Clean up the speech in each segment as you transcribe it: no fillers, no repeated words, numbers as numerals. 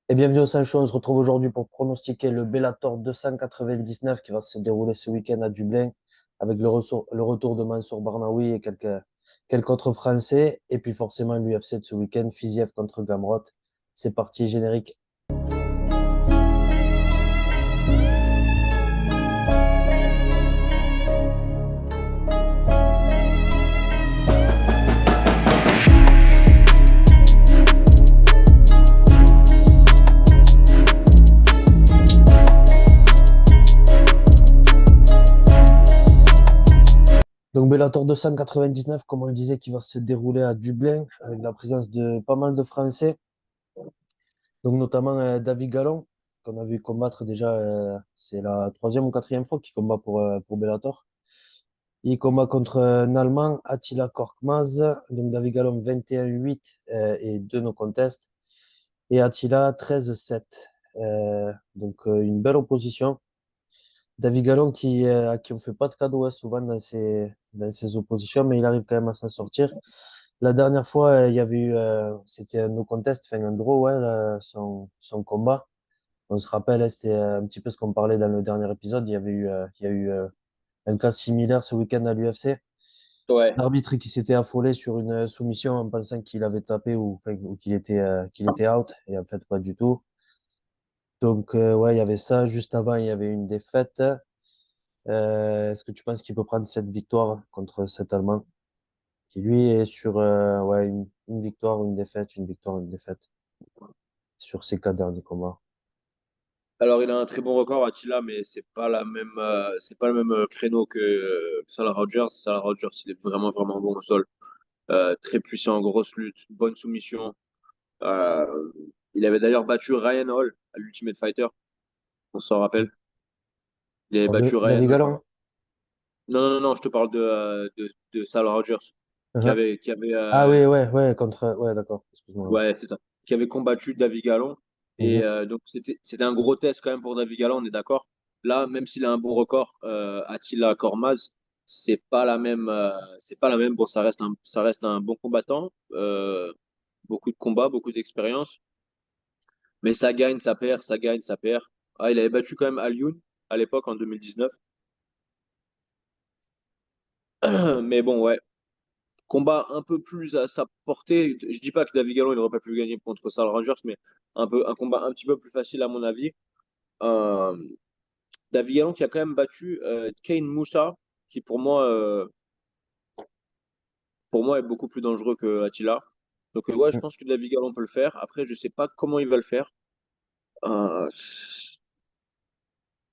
Et bienvenue au Sancho, on se retrouve aujourd'hui pour pronostiquer le Bellator 299 qui va se dérouler ce week-end à Dublin avec le retour de Mansour Barnaoui et quelques autres Français. Et puis forcément l'UFC de ce week-end, Fiziev contre Gamrot. C'est parti, générique. Donc Bellator 299, comme on le disait, qui va se dérouler à Dublin avec la présence de pas mal de Français. Donc notamment David Gallon, qu'on a vu combattre déjà, c'est la troisième ou quatrième fois qu'il combat pour Bellator. Il combat contre un Allemand, Attila Korkmaz. Donc David Gallon 21-8 et 2 no contest. Et Attila 13-7. Une belle opposition. David Gallon à qui on fait pas de cadeau souvent dans ses oppositions, mais il arrive quand même à s'en sortir. La dernière fois, il y avait eu, c'était un no contest, enfin un draw, ouais, son combat. On se rappelle, c'était un petit peu ce qu'on parlait dans le dernier épisode. Il y a eu un cas similaire ce week-end à l'UFC. Ouais. L'arbitre qui s'était affolé sur une soumission en pensant qu'il avait tapé ou qu'il était out, et en fait pas du tout. Ouais, il y avait ça. Juste avant, il y avait une défaite. Est-ce que tu penses qu'il peut prendre cette victoire contre cet Allemand qui lui est sur ouais, une victoire, une défaite, une victoire, une défaite sur ses 4 derniers combats? Alors, il a un très bon record, Attila, mais c'est pas le même créneau que Salah Rogers. Salah Rogers, il est vraiment, vraiment bon au sol. Très puissant, grosse lutte, bonne soumission. Euh, il avait d'ailleurs battu Ryan Hall à l'Ultimate Fighter, on s'en rappelle. Il avait battu Ryan David Hall. Gallon? Non, non, non, non, je te parle de Salah Rogers, Uh-huh. qui avait Ah oui, ouais, ouais, ouais, d'accord, excuse-moi. Ouais. ouais, c'est ça, qui avait combattu David Gallon. Et Mhm. donc, c'était un gros test quand même pour David Gallon, on est d'accord. Là, même s'il a un bon record, Attila Kormaz, c'est pas la même. Bon, ça reste un bon combattant, beaucoup de combats, beaucoup d'expérience, mais ça gagne, ça perd, ça gagne, ça perd. Ah, il avait battu quand même Alioune à l'époque en 2019. Mais bon, ouais, combat un peu plus à sa portée. Je dis pas que David Gallon il n'aurait pas pu gagner contre Sal Rogers, mais un combat un petit peu plus facile à mon avis. Euh, David Gallon qui a quand même battu Kane Moussa, qui pour moi est beaucoup plus dangereux que Attila. Donc ouais, je pense que David Gallon peut le faire. Après, je sais pas comment il va le faire. Euh,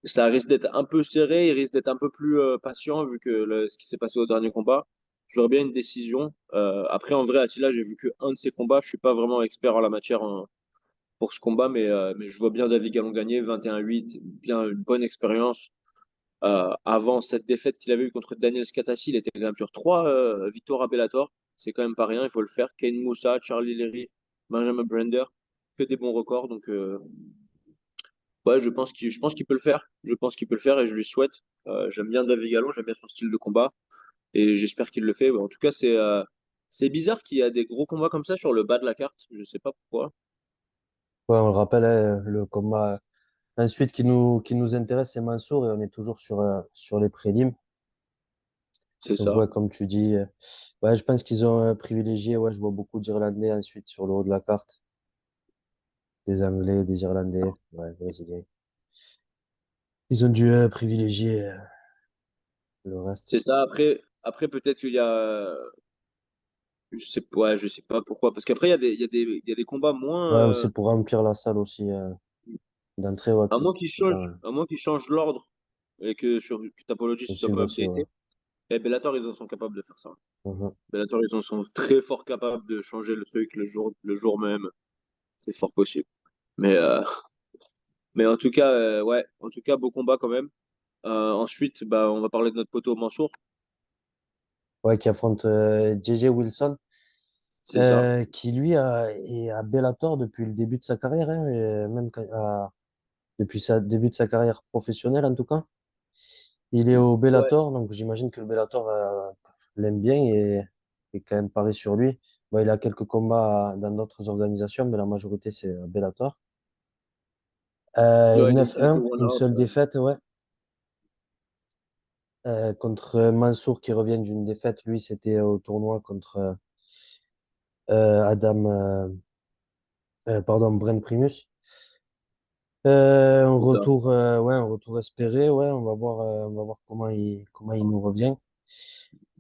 Ça risque d'être un peu serré, il risque d'être un peu plus patient vu que ce qui s'est passé au dernier combat. J'aurais bien une décision. Après, en vrai, Attila, j'ai vu que un de ses combats. Je suis pas vraiment expert en la matière pour ce combat, mais je vois bien David Gallon gagner 21-8, bien une bonne expérience. Avant cette défaite qu'il avait eue contre Daniel Skatassi, il était quand même sur 3 victoires à Bellator. C'est quand même pas rien, il faut le faire. Kane Moussa, Charlie Leary, Benjamin Brander, que des bons records. Donc, ouais, je pense qu'il peut le faire. Je pense qu'il peut le faire et je lui souhaite. J'aime bien David Gallon, j'aime bien son style de combat et j'espère qu'il le fait. En tout cas, c'est bizarre qu'il y a des gros combats comme ça sur le bas de la carte. Je sais pas pourquoi. Ouais, on le rappelle, hein, le combat ensuite qui nous intéresse, c'est Mansour et on est toujours sur les prélims. C'est Donc, ça. ouais, comme tu dis, ouais, je pense qu'ils ont privilégié, ouais, je vois beaucoup d'Irlandais ensuite sur le haut de la carte. Des Anglais, des Irlandais, ouais, Brésiliens. Ils ont dû privilégier le C'est reste. ça. Après peut-être qu'il y a, je sais pas pourquoi. Parce qu'après, il y a des combats moins. Ouais, c'est pour remplir la salle aussi d'entrée, ouais, que c'est pas À moins qu'ils changent l'ordre et que sur Tapology, ce soit possible pas aussi, ouais. updaté. Et Bellator, ils en sont capables de faire ça. Mhm. Bellator, ils en sont très fort capables de changer le truc le jour même. C'est fort possible. Mais, euh, mais en tout cas, ouais, en tout cas, beau combat quand même. Ensuite, bah, on va parler de notre poteau Mansour. Ouais, qui affronte JJ Wilson, C'est ça. qui lui est à Bellator depuis le début de sa carrière, hein, et même depuis sa début de sa carrière professionnelle en tout cas. Il est au Ouais. Bellator, donc j'imagine que le Bellator l'aime bien et quand même pari sur lui. Bon, il a quelques combats dans d'autres organisations, mais la majorité c'est Bellator. Ouais, donc il a fait 9-1, one une out. seule défaite, ouais. Contre Mansour qui revient d'une défaite, lui, c'était au tournoi contre Adam, pardon, Brent Primus. Un C'est ça. retour, ouais, un retour espéré, ouais, on va voir comment il nous revient.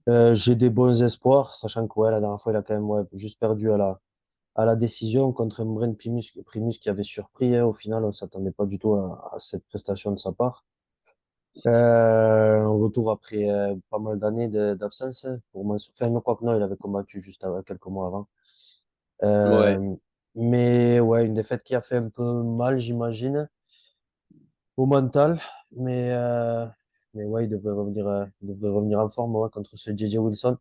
J'ai des bons espoirs, sachant que ouais, la dernière fois, il a quand même ouais, juste perdu à la décision contre un Brent Primus qui avait surpris. Hein. Au final, on s'attendait pas du tout à cette prestation de sa part. Un retour après pas mal d'années d'absence hein, pour Mansour. Enfin, non, quoi que non, il avait combattu juste quelques mois avant. Ouais. Euh, mais ouais, une défaite qui a fait un peu mal, j'imagine, au mental. Mais, euh, mais ouais, il devrait revenir en forme ouais, contre ce JJ Wilson.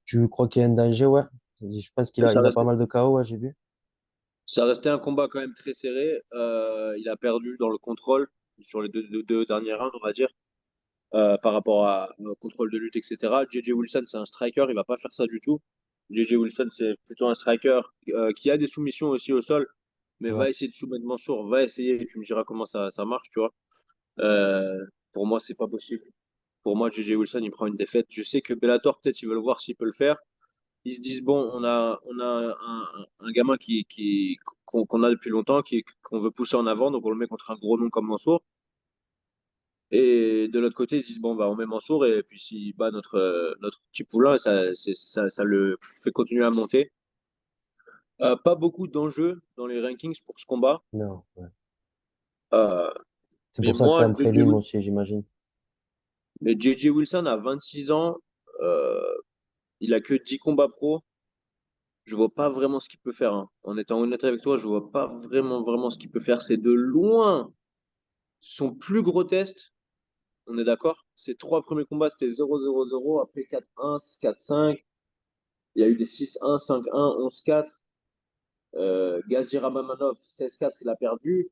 Tu crois qu'il y a un danger, ouais? Je pense Ça il a pas restait, mal de KO, ouais, j'ai vu. ça restait un combat quand même très serré. Il a perdu dans le contrôle sur les deux derniers rounds, on va dire, par rapport au contrôle de lutte, etc. JJ Wilson, c'est un striker, il va pas faire ça du tout. JJ Wilson, c'est plutôt un striker qui a des soumissions aussi au sol, mais Ouais, va essayer de soumettre Mansour, va essayer, et tu me diras comment ça marche, tu vois. Euh, pour moi, c'est pas possible. Pour moi, JJ Wilson, il prend une défaite. Je sais que Bellator, peut-être, ils veulent voir s'il peut le faire. Ils se disent, bon, on a un gamin qu'on a depuis longtemps, qu'on veut pousser en avant, donc on le met contre un gros nom comme Mansour. Et de l'autre côté, ils se disent, bon, bah, on met Mansour, et puis s'il bat notre petit poulain, ça le fait continuer à monter. Pas beaucoup d'enjeux dans les rankings pour ce combat. non, ouais. Euh, C'est mais pour ça que c'est moi, un prélim aussi, j'imagine. JJ Wilson a 26 ans, il a que 10 combats pro. Je vois pas vraiment ce qu'il peut faire. Hein. En étant honnête avec toi, je vois pas vraiment ce qu'il peut faire. C'est de loin son plus gros test. On est d'accord? Ses trois premiers combats, c'était 0-0-0. Après 4-1, 4-5. Il y a eu des 6-1, 5-1, 11-4. Gazir Mamanov, 16-4, il a perdu.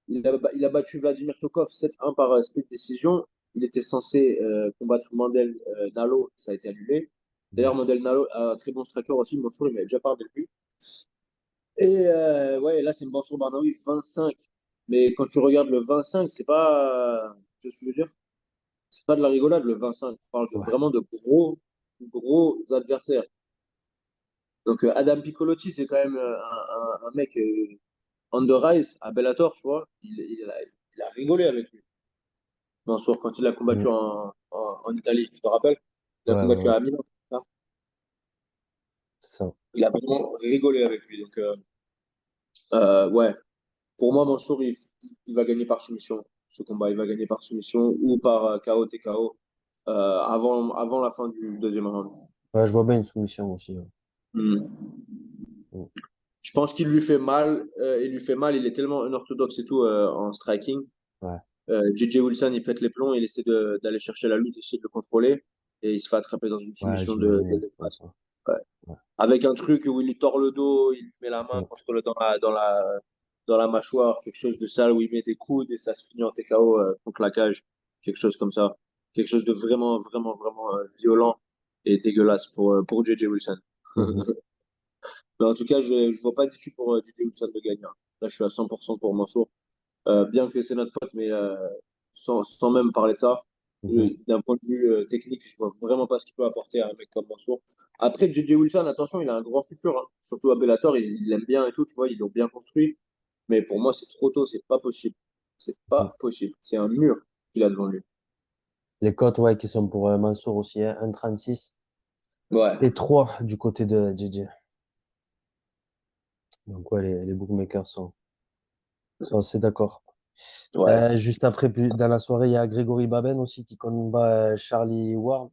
Il a battu Vladimir Tokov 7-1 par split décision. Il était censé combattre Mandel Nalo, ça a été annulé. Mhm. D'ailleurs, Mandel Nalo, un très bon striker aussi, Mansour, il m'avait déjà parlé de lui. Et ouais, là, c'est Mansour Barnaoui, 25. Mais quand tu regardes le 25, c'est pas. Tu vois ce que je veux dire? C'est pas de la rigolade, le 25. On parle Ouais, vraiment de gros adversaires. Donc, Adam Piccolotti, c'est quand même un mec on the rise à Bellator, tu vois. Il a rigolé avec lui. Mansour, quand il a combattu Mhm. en Italie, tu te rappelles? Il a Ouais, ouais, combattu ouais, à Milan. Ça. c'est ça. Il a vraiment rigolé avec lui. Donc, ouais, pour moi, Mansour, il va gagner par soumission. Ce combat, il va gagner par soumission ou par KO TKO avant la fin du deuxième round. Ouais, je vois bien une soumission aussi. Ouais. Hmm. Mhm. Je pense qu'il lui fait mal. Il lui fait mal. Il est tellement unorthodoxe et tout en striking. Ouais, JJ Wilson, il pète les plombs. Il essaie d'aller chercher la lutte, essayer de le contrôler. Et il se fait attraper dans une ouais, soumission de j'imagine. Ouais, l'espace. ça. Ouais. Ouais. Avec un truc où il lui tord le dos, il lui met la main Mhm. contre dans la mâchoire, quelque chose de sale où il met des coudes et ça se finit en TKO contre la cage, quelque chose comme ça. Quelque chose de vraiment violent et dégueulasse pour JJ Wilson. Mhm. Mais en tout cas, je vois pas d'issue pour JJ Wilson de gagner. Hein. Là, je suis à 100% pour Mansour. Bien que c'est notre pote, mais sans même parler de ça, Mhm. d'un point de vue technique, je vois vraiment pas ce qu'il peut apporter à un mec comme Mansour. Après, JJ Wilson, attention, il a un grand futur, hein. Surtout à Bellator, il l'aime bien et tout, tu vois, ils l'ont bien construit. Mais pour moi, c'est trop tôt, c'est pas possible. C'est Mhm. pas possible. C'est un mur qu'il a devant lui. Les cotes, ouais, qui sont pour Mansour aussi, hein, 1,36 Ouais, et 3 du côté de JJ. Donc, ouais, les bookmakers sont assez d'accord. ouais. Juste après, dans la soirée, il y a Grégory Baben aussi qui combat Charlie Ward.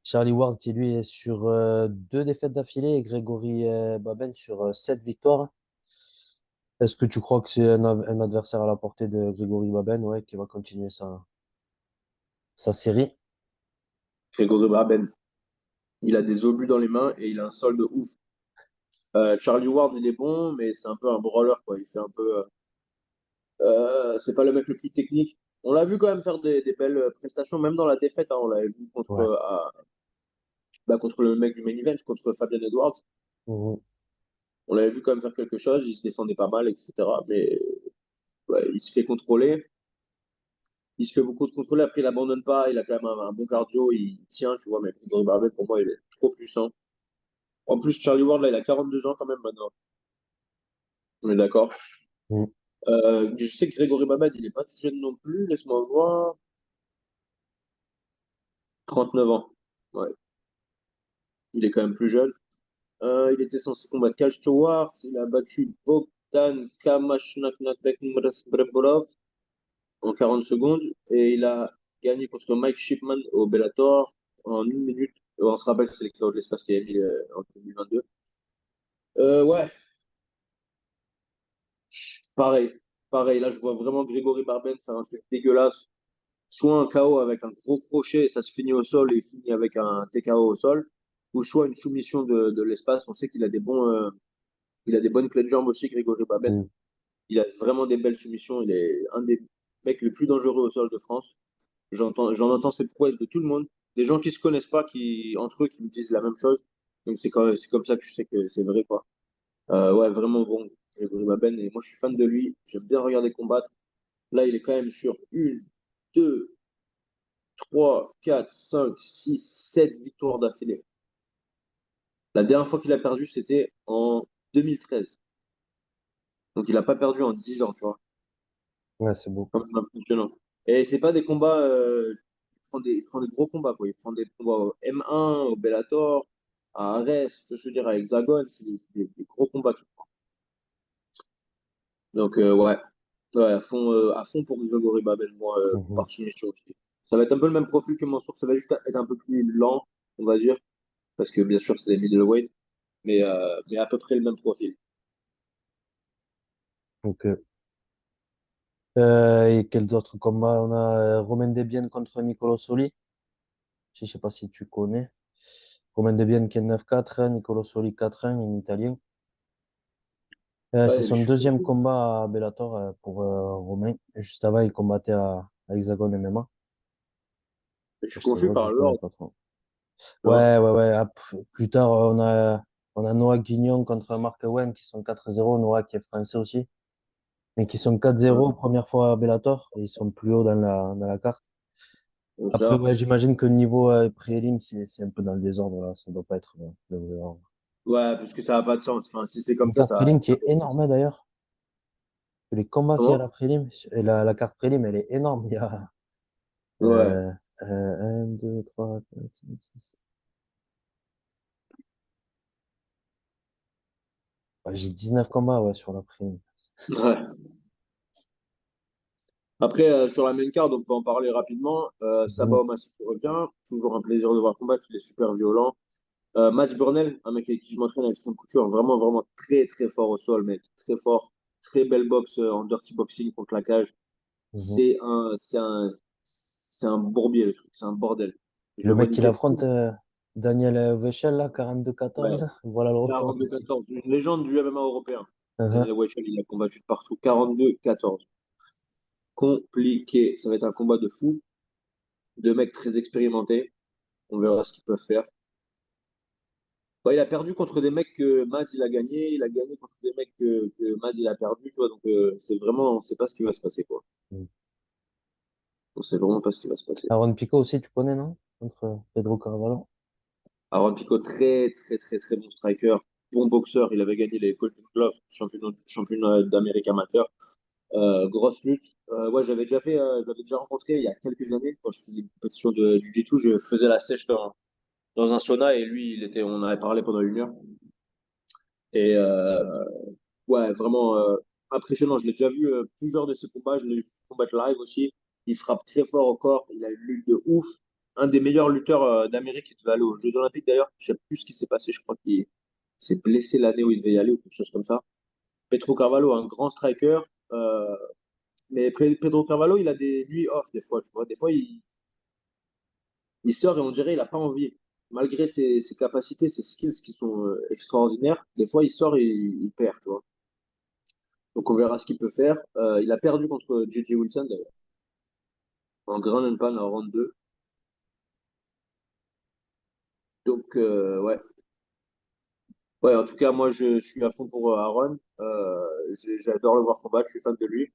Charlie Ward qui lui est sur deux défaites d'affilée et Grégory Baben sur sept victoires. Est-ce que tu crois que c'est un adversaire à la portée de Grégory Baben, ouais, qui va continuer sa série? Grégory Braben, il a des obus dans les mains et il a un sol de ouf. Charlie Ward, il est bon, mais c'est un peu un brawler, quoi. Il fait un peu. C'est pas le mec le plus technique. On l'a vu quand même faire des belles prestations, même dans la défaite. Hein, on l'avait vu Ouais. contre le mec du main event, contre Fabian Edwards. Mhm. On l'avait vu quand même faire quelque chose. Il se défendait pas mal, etc. Mais il se fait contrôler. Il se fait beaucoup de contrôler. Après, il abandonne pas. Il a quand même un bon cardio. Il tient, tu vois. Mais Grégory Barbet, pour moi, il est trop puissant. En plus, Charlie Ward, là, il a 42 ans quand même maintenant. On est d'accord. Mm. Je sais que Grégory Babad, il est pas tout jeune non plus. Laisse-moi voir. 39 ans. Ouais, il est quand même plus jeune. Il était censé combattre Cal Stewart. Il a battu Bogdan Kamachnaknakbekmrezbreborov en 40 secondes. Et il a gagné contre Mike Shipman au Bellator en 1 minute. On se rappelle, c'est l'exploit de l'espace qu'il a mis en 2022. Ouais, pareil. Pareil, là, je vois vraiment Grégory Barben faire un truc dégueulasse. Soit un KO avec un gros crochet, et ça se finit au sol et il finit avec un TKO au sol, ou soit une soumission de l'espace. On sait qu'il a il a des bonnes clés de jambes aussi, Grégory Babel. Mm. Il a vraiment des belles soumissions. Il est un des mecs les plus dangereux au sol de France. J'en entends ces prouesses de tout le monde. Des gens qui se connaissent pas, qui entre eux, qui me disent la même chose. Donc c'est comme ça que tu sais que c'est vrai, quoi. Ouais, vraiment bon, Grégory Babel. Et moi, je suis fan de lui. J'aime bien regarder combattre. Là, il est quand même sur une, deux, 3, 4, 5, 6, 7 victoires d'affilée. La dernière fois qu'il a perdu, c'était en 2013. Donc il n'a pas perdu en 10 ans, tu vois. Ouais, c'est beau. Quand même impressionnant. Et c'est pas des combats. Il prend des gros combats, quoi. Il prend des combats au M1, au Bellator, à Arès, je veux dire, à Hexagone. C'est des gros combats qu'il prend. Donc, ouais. Ouais, à fond pour Grégory Babel, moi, Mhm. par soumission aussi. Ça va être un peu le même profil que Mansour. Ça va juste être un peu plus lent, on va dire. Parce que bien sûr, c'est des middleweight. Mais à peu près le même profil. Ok. Et quels autres combats? On a Romain Desbiens contre Nicolo Soli. Je sais pas si tu connais. Romain Desbiens qui est 9-4, Nicolo Soli 4-1 en italien. Ouais, C'est je son suis deuxième confus. combat à Bellator pour Romain. Juste avant, il combattait à Hexagon MMA. Je suis Je confus t'avoue que je par connais l'ordre, pas trop. tu vois. Ouais, ouais, ouais. Plus tard, on a Noah Guignon contre Mark Owen qui sont 4-0. Noah qui est français aussi. Mais qui sont 4-0 Ouais, première fois à Bellator. Et ils sont plus hauts dans la carte. comme Après, ça. ouais, j'imagine que niveau prélim, c'est un peu dans le désordre là. Ça doit pas être le vrai ordre. Ouais, parce que ça n'a pas de sens. Enfin, si c'est comme Une carte ça prélim qui n'a est pas de sens. énorme hein, d'ailleurs. Les combats qu'il y a à Comment? la prélim, et la carte prélim, elle est énorme. Il y a Ouais. 1, 2, 3, 4, 5, 6. Ouais, j'ai 19 combats ouais, sur la prélim. Ouais. Après, sur la main card, on peut en parler rapidement. Sabah Mhm, Omassi qui revient. Toujours un plaisir de voir combattre. Il est super violent. Mats Burnell, un mec avec qui je m'entraîne avec son couture, vraiment, vraiment très, très fort au sol, mec. Très fort. Très belle boxe en dirty boxing contre la cage. mhm. C'est un bourbier, le truc. C'est un bordel. Je Le le vois mec qui niquer tout. l'affronte, Daniel Weichel, là, Ouais. 42-14, voilà le record aussi. 42-14. Une légende du MMA européen. Mhm. Daniel Weichel, il a combattu de partout. 42-14. Compliqué. Ça va être un combat de fou. Deux mecs très expérimentés. On verra ce qu'ils peuvent faire. Bah, il a perdu contre des mecs que Mads il a gagné. Il a gagné contre des mecs que Mads il a perdu. Tu vois, donc c'est vraiment, on sait pas ce qui va se passer, quoi. On sait vraiment pas ce qui va se passer. Aaron Pico aussi, tu connais, non? Contre Pedro Carvalho. Aaron Pico, très, très, très, très bon striker. Bon boxeur. Il avait gagné les Golden Gloves, championnat d'Amérique amateur. Grosse lutte. Ouais, je l'avais déjà rencontré il y a quelques années quand je faisais une compétition de Jiu-Jitsu. Je faisais la sèche dans un sauna et lui, on avait parlé pendant 1 heure. Et ouais, vraiment impressionnant. Je l'ai déjà vu plusieurs de ses combats. Je l'ai vu combattre live aussi. Il frappe très fort au corps. Il a une lutte de ouf. Un des meilleurs lutteurs d'Amérique qui devait aller aux Jeux Olympiques d'ailleurs. Je sais plus ce qui s'est passé. Je crois qu'il s'est blessé l'année où il devait y aller ou quelque chose comme ça. Pedro Carvalho, un grand striker. Euh, mais Pedro Carvalho, il a des nuits off des fois, tu vois. Des fois, il sort et on dirait qu'il n'a pas envie. Malgré ses capacités, ses skills qui sont extraordinaires, des fois, il sort et il perd, tu vois. Donc, on verra ce qu'il peut faire. Il a perdu contre J.J. Wilson, d'ailleurs, en Grand and Pan en round 2. Donc, ouais. Ouais, en tout cas, moi, je suis à fond pour Aaron. J'adore le voir combattre, je suis fan de lui.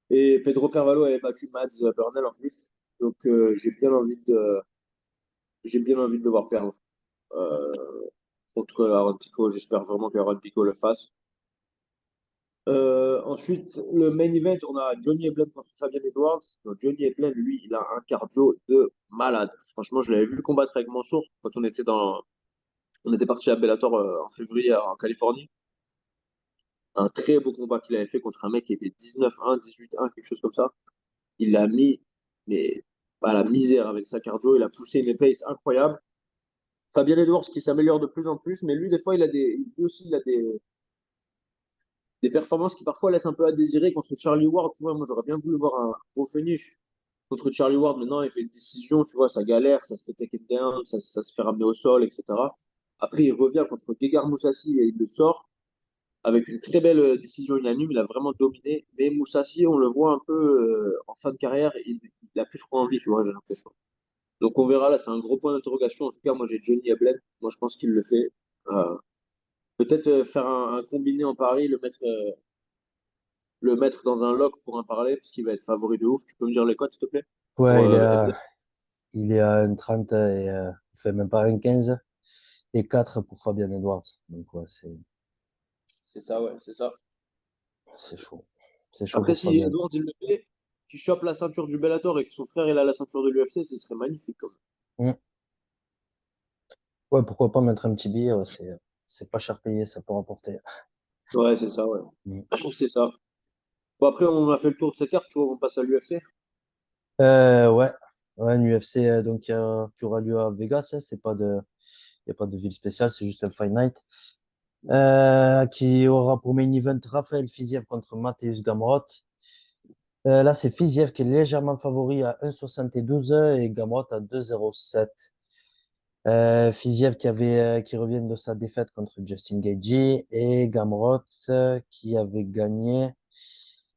Et Pedro Carvalho avait battu Mads Burnell en plus. Donc j'ai bien envie de le voir perdre euh, contre Aaron Pico. J'espère vraiment qu'Aaron Pico le fasse. Ensuite, le main event, on a Johnny Eblen contre Fabian Edwards. Donc, Johnny Eblen, lui, il a un cardio de malade. Franchement, je l'avais vu combattre avec Mansour quand on était parti à Bellator en février en Californie. Un très beau combat qu'il avait fait contre un mec qui était 19-1, 18-1, quelque chose comme ça. Il l'a mis, mais à la misère avec sa cardio. Il a poussé une pace incroyable. Fabien Edwards qui s'améliore de plus en plus, mais lui, des fois, lui aussi, il a des performances qui parfois laissent un peu à désirer contre Charlie Ward. Tu vois, moi, j'aurais bien voulu voir un beau finish contre Charlie Ward. Maintenant, il fait une décision, tu vois, ça galère, ça se fait take it down, ça se fait ramener au sol, etc. Après, il revient contre Gegard Moussassi et il le sort avec une très belle décision unanime. Il a vraiment dominé. Mais Moussassi, on le voit un peu en fin de carrière, il a plus trop envie, tu vois, j'ai l'impression. Donc on verra là, c'est un gros point d'interrogation. En tout cas, moi j'ai Johnny Eblen. Moi je pense qu'il le fait. Peut-être faire un combiné en pari, le mettre dans un lock pour un parlay, parce qu'il va être favori de ouf. Tu peux me dire les codes, s'il te plaît? Pour Ouais, Eblen? il est à 1,30 et il fait même pas 1,15 et 4 pour Fabian Edwards. Donc ouais, C'est ça, ouais, c'est ça. c'est chaud. C'est chaud Après, pour si Fabian. Edwards il le fait, qu'il chope la ceinture du Bellator et que son frère il a la ceinture de l'UFC, ce serait magnifique quand Mm. Ouais, pourquoi pas mettre un petit billet, ouais, c'est pas cher payé, ça peut rapporter. même. Ouais, c'est ça, ouais. Mm. C'est ça. Bon, après, on a fait le tour de cette carte, tu vois, on passe à l'UFC. Ouais, ouais, une UFC donc qui aura lieu à Vegas, hein, y a pas de ville spéciale, c'est juste un Fight Night. Qui aura pour main event Raphaël Fiziev contre Mateusz Gamrot. Là, c'est Fiziev qui est légèrement favori à 1,72 et Gamrot à 2,07. Fiziev qui revient de sa défaite contre Justin Gaethje et Gamrot qui avait gagné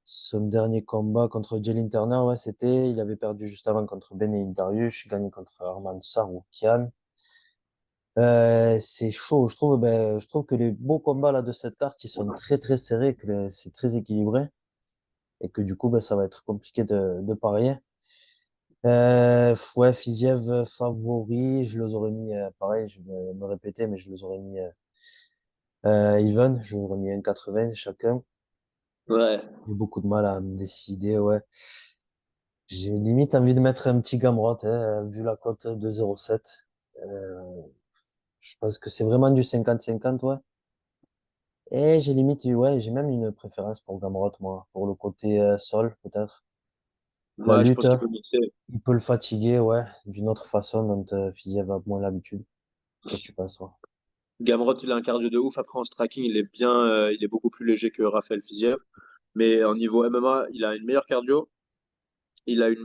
son dernier combat contre Jalen Turner. Ouais, il avait perdu juste avant contre Beneil Dariush, gagné contre Arman Tsarukyan. C'est chaud. Je trouve que les beaux combats là de cette carte, ils sont très très serrés, c'est très équilibré et que du coup, ben, ça va être compliqué de parier. Ouais, Fiziev favori, je les aurais mis, pareil, je vais me répéter, mais je les aurais mis even, je les aurais mis 1,80 chacun. Ouais. J'ai beaucoup de mal à me décider, ouais. J'ai limite envie de mettre un petit Gamrot, hein, vu la cote de 0,7. Euh, je pense que c'est vraiment du 50-50, ouais. Et j'ai même une préférence pour Gamrot, moi, pour le côté sol, peut-être. La Moi, je lutte, pense qu'il hein, peut mixer. il peut le fatiguer, ouais, d'une autre façon, dont Fiziev a moins l'habitude. Qu'est-ce que tu penses, toi? Gamrot, il a un cardio de ouf. Après, en striking, il est beaucoup plus léger que Raphaël Fiziev. Mais en niveau MMA, il a une meilleure cardio. Il a des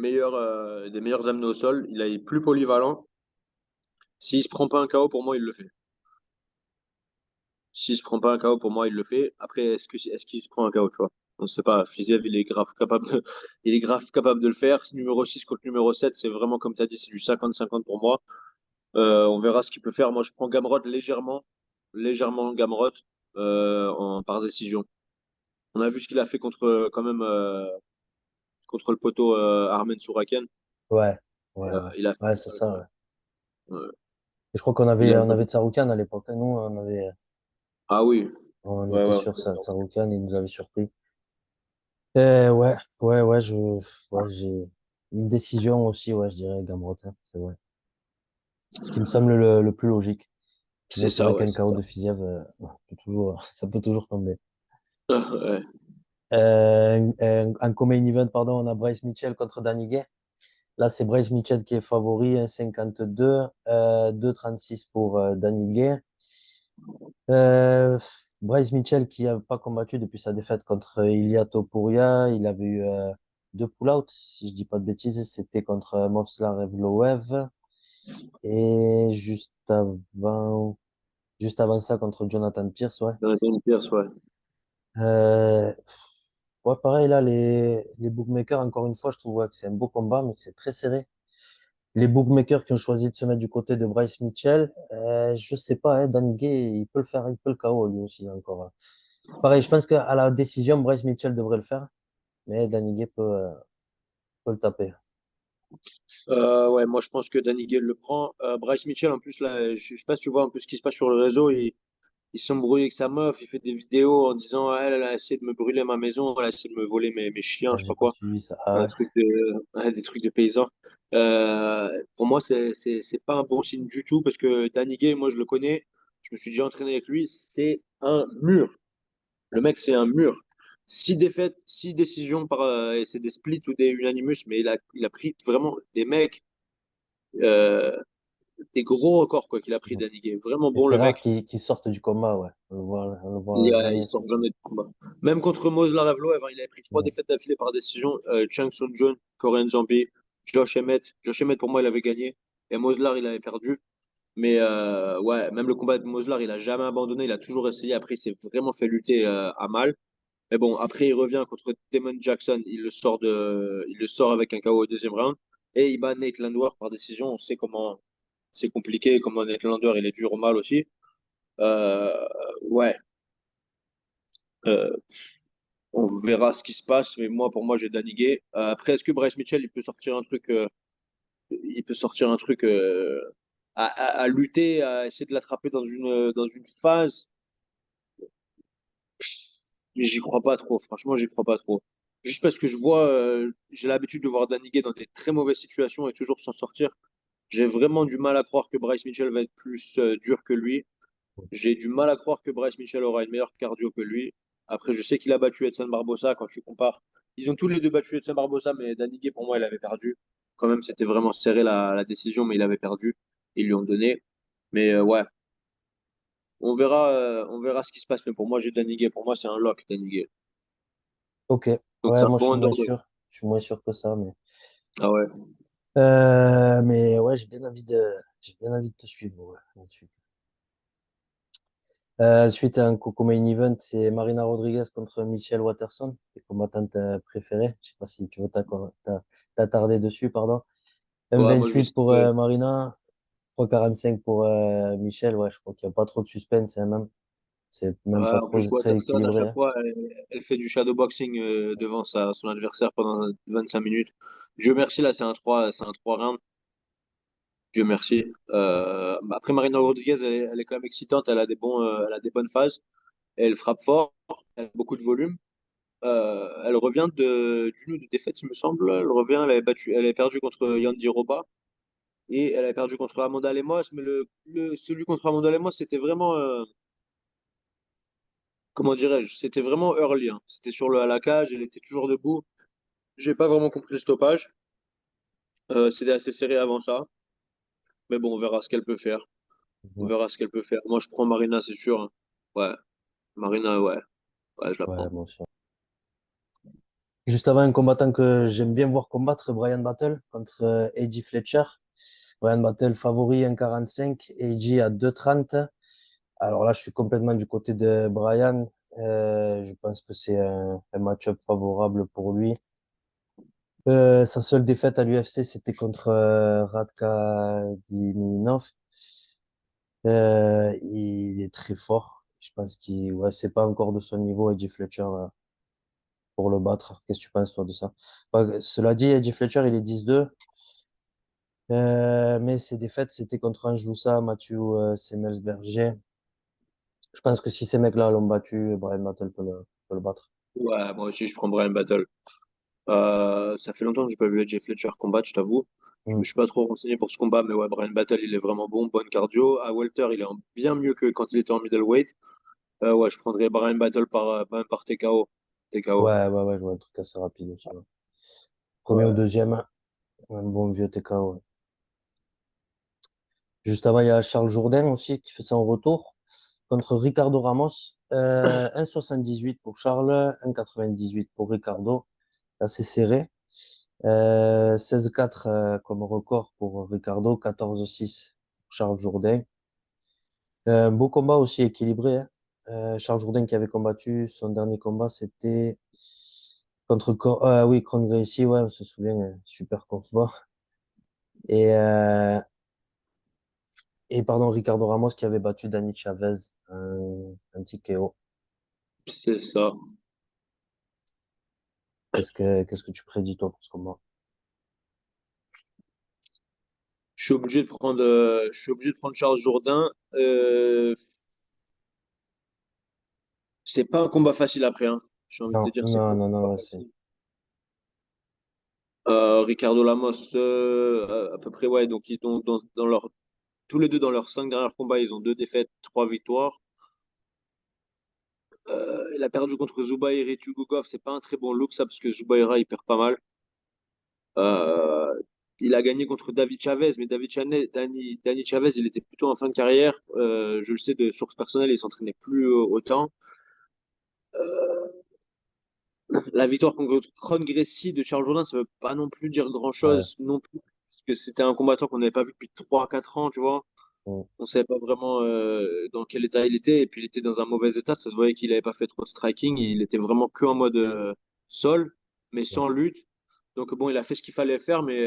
meilleurs amenés au sol. Il est plus polyvalent. S'il se prend pas un KO, pour moi, il le fait. S'il se prend pas un KO, pour moi, il le fait. Après, est-ce qu'il se prend un KO, tu vois? On ne sait pas. Fiziev, il est grave capable de le faire. Numéro 6 contre numéro 7, c'est vraiment, comme tu as dit, c'est du 50-50 pour moi. On verra ce qu'il peut faire. Moi, je prends Gamrot légèrement Gamrot par décision. On a vu ce qu'il a fait quand même, contre le poteau Armen Souraken. Ouais, ouais, ouais. Il a fait Ouais, du c'est sale, ça, quoi. ouais. Ouais. Et je crois Il a on avait vraiment- Tsaroukian à l'époque, hein. Nous, Ah oui, on ouais, était ouais, sur ça. Tsaroukian, il nous avait surpris. Ouais, ouais, ouais, j'ai une décision aussi, ouais, je dirais Gamrot, hein, c'est vrai. Ce qui me semble le plus logique. Mais c'est c'est ça, vrai ouais, qu'un c'est KO ça. de Fiziev, ça peut toujours tomber. Ouais. En co-main event, pardon, on a Bryce Mitchell contre Danny Gay. Là, c'est Bryce Mitchell qui est favori, 1,52, 2,36 pour Danny Gay. Euh, Bryce Mitchell qui n'a pas combattu depuis sa défaite contre Ilia Topuria. Il avait eu deux pull-outs, si je dis pas de bêtises. C'était contre Movsar Evloev et juste avant ça contre Jonathan Pierce, ouais. Jonathan Pierce, ouais. Euh, ouais, pareil, là, les bookmakers, encore une fois, je trouve ouais, que c'est un beau combat, mais que c'est très serré. Les bookmakers qui ont choisi de se mettre du côté de Bryce Mitchell, je sais pas, hein, Dan Gay, il peut le faire, il peut le KO lui aussi encore. Pareil, je pense qu'à la décision, Bryce Mitchell devrait le faire. mais Danny Gay peut le taper. Ouais, moi je pense que Danny Gale le prend. Bryce Mitchell, en plus, là, je sais pas si tu vois un peu ce qui se passe sur le réseau. Il s'embrouille avec sa meuf, il fait des vidéos en disant elle a essayé de me brûler ma maison, elle a essayé de me voler mes chiens, Ah, je sais j'ai pas pas quoi. suivi ça. Ah Un ouais. truc de, ouais, des trucs de paysans. Pour moi, c'est pas un bon signe du tout parce que Danny Gay, moi je le connais, je me suis déjà entraîné avec lui, c'est un mur. Le mec, c'est un mur. Six défaites, six décisions et c'est des splits ou des unanimous, mais il a pris vraiment des mecs, euh, des gros records quoi qu'il a pris Danny Gay. Vraiment Et bon c'est le rare mec. qu'il sorte du combat, ouais. On le voit Il jamais sort sortir. jamais de combat. Même contre Moslar Evloev, il avait pris trois Ouais. défaites d'affilée par décision. Chang Sun-Jung, Korean Zombie, Josh Emmett. Josh Emmett, pour moi, il avait gagné. Et Moslar, il avait perdu. Mais ouais, même le combat de Moslar, il a jamais abandonné. Il a toujours essayé. Après, il s'est vraiment fait lutter à mal. Mais bon, après, il revient contre Damon Jackson. Il le sort avec un KO au deuxième round. Et il bat Nate Landwehr par décision. On sait comment c'est compliqué, comment Nate Landwehr, il est dur au mal aussi. Euh, ouais. Euh, On verra ce qui se passe, mais moi, pour moi, j'ai Danny Gay. Après, est-ce que Bryce Mitchell, il peut sortir un truc à lutter, à essayer de l'attraper dans une phase? J'y crois pas trop. Franchement, j'y crois pas trop. Juste parce que j'ai l'habitude de voir Danny Gay dans des très mauvaises situations et toujours s'en sortir. J'ai vraiment du mal à croire que Bryce Mitchell va être plus dur que lui. J'ai du mal à croire que Bryce Mitchell aura une meilleure cardio que lui. Après, je sais qu'il a battu Edson Barbosa quand tu compares. Ils ont tous les deux battu Edson Barbosa, mais Danny Gay, pour moi, il avait perdu. Quand même, c'était vraiment serré la décision, mais il avait perdu. Ils lui ont donné. Mais ouais, on verra ce qui se passe. Mais pour moi, j'ai Danny Gay. Pour moi, c'est un lock, Danny Gay. Ok. Donc, Ouais, c'est un moi je bon suis moins underdog. sûr. Je suis moins sûr que ça, Ah ouais. mais ouais, j'ai bien envie de te suivre, ouais, là-dessus. Ensuite, un Coco Main Event, c'est Marina Rodriguez contre Michelle Waterson, tes combattantes préférées. Je sais pas si tu veux t'attarder dessus, pardon. Ouais, moi, je vais M28 pour essayer. Marina, 3,45 pour Michel. Ouais, je crois qu'il n'y a pas trop de suspense, hein, même. C'est Ouais, même pas en plus, trop très Watterson, à équilibré, chaque hein. fois, elle fait du shadowboxing devant son adversaire pendant 25 minutes. Dieu merci, là, c'est un 3 rounds. Dieu merci. Après, Marina Rodriguez, elle est quand même excitante. Elle a des bonnes phases. Elle frappe fort. Elle a beaucoup de volume. Elle revient d'une ou deux défaites, il me semble. Elle avait elle avait perdu contre Yandi Roba et elle avait perdu contre Amanda Lemos. Mais celui contre Amanda Lemos, c'était vraiment, comment dirais-je, c'était vraiment early, hein. C'était à la cage. Elle était toujours debout. J'ai pas vraiment compris le stoppage. C'était assez serré avant ça. Mais bon, on verra ce qu'elle peut faire. On Mhm. verra ce qu'elle peut faire. Moi, je prends Marina, c'est sûr, hein. Ouais. Marina, ouais. Ouais, je la Ouais, prends. bon, sûr. Juste avant, un combattant que j'aime bien voir combattre, Brian Battle contre Eddie Fletcher. Brian Battle favori 1,45, Eddie à 2,30. Alors là, je suis complètement du côté de Brian. Je pense que c'est un match-up favorable pour lui. Sa seule défaite à l'UFC, c'était contre Radka Diminov. Il est très fort. Je pense qu'il, ouais, c'est pas encore de son niveau, Eddie Fletcher, pour le battre. Qu'est-ce que tu penses, toi, de ça? Cela dit, Eddie Fletcher, il est 10-2. Mais ses défaites, c'était contre Ange Loossa, Mathieu Semelsberger. Je pense que si ces mecs-là l'ont battu, Brian Battle peut le battre. Ouais, moi aussi, je prends Brian Battle. Ça fait longtemps que j'ai pas vu AJ Fletcher combattre, je t'avoue. Je me Mm. suis pas trop renseigné pour ce combat, mais ouais, Brian Battle, il est vraiment bon, bonne cardio. À welter, bien mieux que quand il était en middleweight. Ouais, je prendrais Brian Battle même par TKO. TKO. Ouais, je vois un truc assez rapide aussi, ouais. Premier ou Ouais. deuxième, un bon vieux TKO, ouais. Juste avant, il y a Charles Jourdain aussi qui fait son retour contre Ricardo Ramos. 1,78 pour Charles, 1,98 pour Ricardo. Assez serré. 16-4 comme record pour Ricardo, 14-6 pour Charles Jourdain. Un beau combat aussi équilibré, hein. Charles Jourdain qui avait combattu, son dernier combat, c'était contre oui, Kron Gracie, ouais, on se souvient, super combat. Et, euh, et pardon, Ricardo Ramos qui avait battu Dani Chavez, un petit KO. C'est ça. Qu'est-ce que tu prédis, toi, pour ce combat? Je suis obligé de prendre Charles Jourdain. C'est pas un combat facile après, hein. J'ai envie de te Non, dire, c'est pas non, un non, non, combat ouais, facile. Ricardo Lamos, à peu près, ouais. Donc, ils ont, tous les deux, dans leurs 5 derniers combats, ils ont 2 défaites, 3 victoires. Il a perdu contre Zubair et Tugugov. C'est pas un très bon look, ça, parce que Zubaira, il perd pas mal. Euh, il a gagné contre David Chavez, mais Danny Chavez, il était plutôt en fin de carrière. Je le sais de source personnelle, il s'entraînait plus autant. La victoire contre Kron Gracie de Charles Jourdain, ça veut pas non plus dire ouais. grand-chose non plus, parce que c'était un combattant qu'on n'avait pas vu depuis 3 4 ans, tu vois. Mm. On savait pas vraiment dans quel état il était, et puis il était dans un mauvais état. Ça se voyait qu'il avait pas fait trop de striking. Il était vraiment que en mode sol, mais Ouais, sans lutte. Donc bon, il a fait ce qu'il fallait faire, mais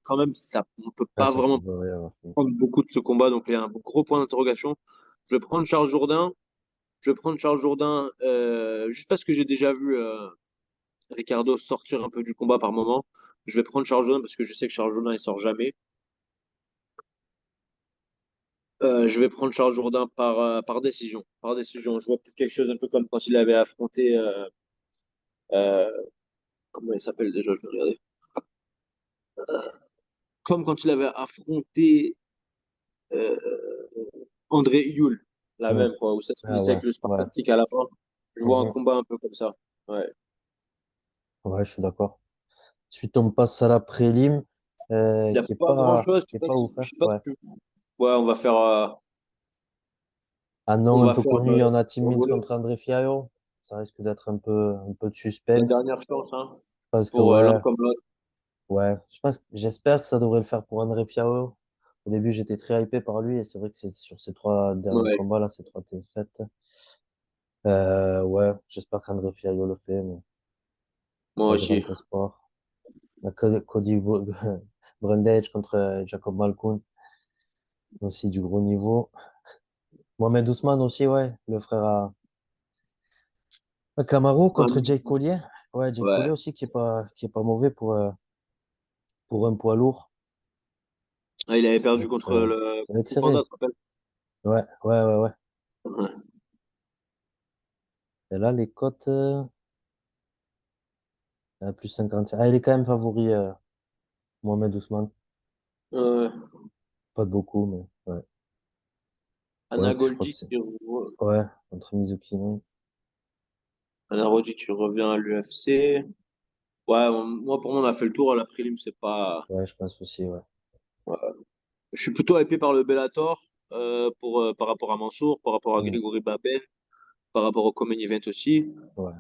quand même, ça, on peut ouais, pas ça vraiment prouve rien. Ouais. Mm. prendre beaucoup de ce combat. Donc il y a un gros point d'interrogation. Je vais prendre Charles Jourdain. Je vais prendre Charles Jourdain juste parce que j'ai déjà vu Ricardo sortir un peu du combat par moment. Je vais prendre Charles Jourdain parce que je sais que Charles Jourdain il sort jamais. Je vais prendre Charles Jourdain par décision. Par décision. Je vois peut-être quelque chose un peu comme quand il avait affronté. Euh, comment il s'appelle déjà? Je vais regarder. Comme quand il avait affronté euh, André Yul. La Mm. même, quoi, où ça se Ah finissait ouais, avec le ouais. Spartan Kick à la fin. Je vois un Mhm. combat un peu comme ça. Ouais. Ouais, je suis d'accord. Ensuite, on passe à la prélim, Il n'y a pas grand-chose. qui est pas ouf, Je hein. sais pas Ouais. si tu... Ouais, Un nom on un va peu faire connu, il y en a Tim Means voler contre André Fialho. Ça risque d'être un peu de la suspense. dernière chance, hein, Parce que pour l'un ouais, comme l'autre. ouais. J'espère que ça devrait le faire pour André Fialho. Au début, j'étais très hypé par lui et c'est vrai que c'est sur ces trois derniers Ouais, combats là, ces trois défaites. Ouais, j'espère qu'André Fialho le fait, mais moi pas aussi. grand espoir. On a Cody Brundage contre Jacob Malkoun, aussi du gros niveau. Mohamed Ousmane aussi, ouais, le frère à Kamaru Ouais. contre Jake Collier. Ouais, Jake Ouais. Collier aussi qui est pas mauvais pour un poids lourd. Ah, il avait Ça va perdu être, contre le ça va être Fou Panda, serré. tu te rappelles? Ouais, ouais, ouais, ouais. Ouais. Et là, les cotes, plus 50. Ah, il est quand même favori, Mohamed Ousmane. Euh, Pas de beaucoup, mais ouais. Ouais, Anna puis je crois que Golgi c'est. qui, Ouais, contre Mizukino. Anna Golgi qui revient à l'UFC. Ouais, moi, pour moi, on a fait le tour à la prélim, c'est pas. Ouais, je pense aussi, ouais. Ouais. Je suis plutôt hypé par le Bellator, par rapport à Mansour, par rapport à Hmm, Grégory Babel, par rapport au Common Event aussi. ouais.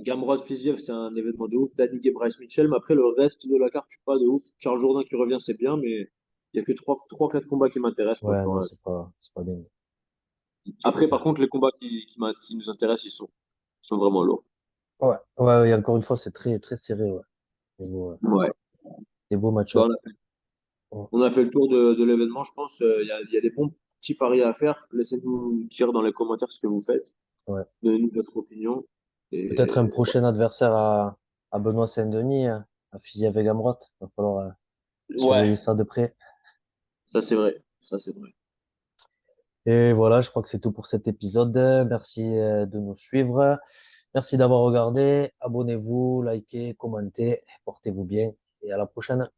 Gamrot Fiziev, c'est un événement de ouf. Danny Bryce Mitchell, mais après, le reste de la carte, je suis pas de ouf. Charles Jourdain qui revient, c'est bien, mais il y a que 4 combats qui m'intéressent, moi, Ouais, non, c'est pas dingue. Je Après, par préfère. contre, les combats qui nous intéressent, ils sont vraiment lourds. Ouais, ouais, ouais, et encore une fois, c'est très, très serré, ouais. Ouais. Des beaux Bon, match-up. Hmm, on a fait le tour de l'événement, je pense. Il y a des bons petits paris à faire. Laissez-nous dire dans les commentaires ce que vous faites. ouais. Donnez-nous votre opinion. Peut-être un Et prochain adversaire à Benoît Saint-Denis, à Fiziev et Gamrot. Il va falloir ouais, surveiller ça de près. ça c'est vrai. Ça c'est vrai. Et voilà, je crois que c'est tout pour cet épisode. Merci de nous suivre. Merci d'avoir regardé. Abonnez-vous, likez, commentez. Portez-vous bien et à la prochaine.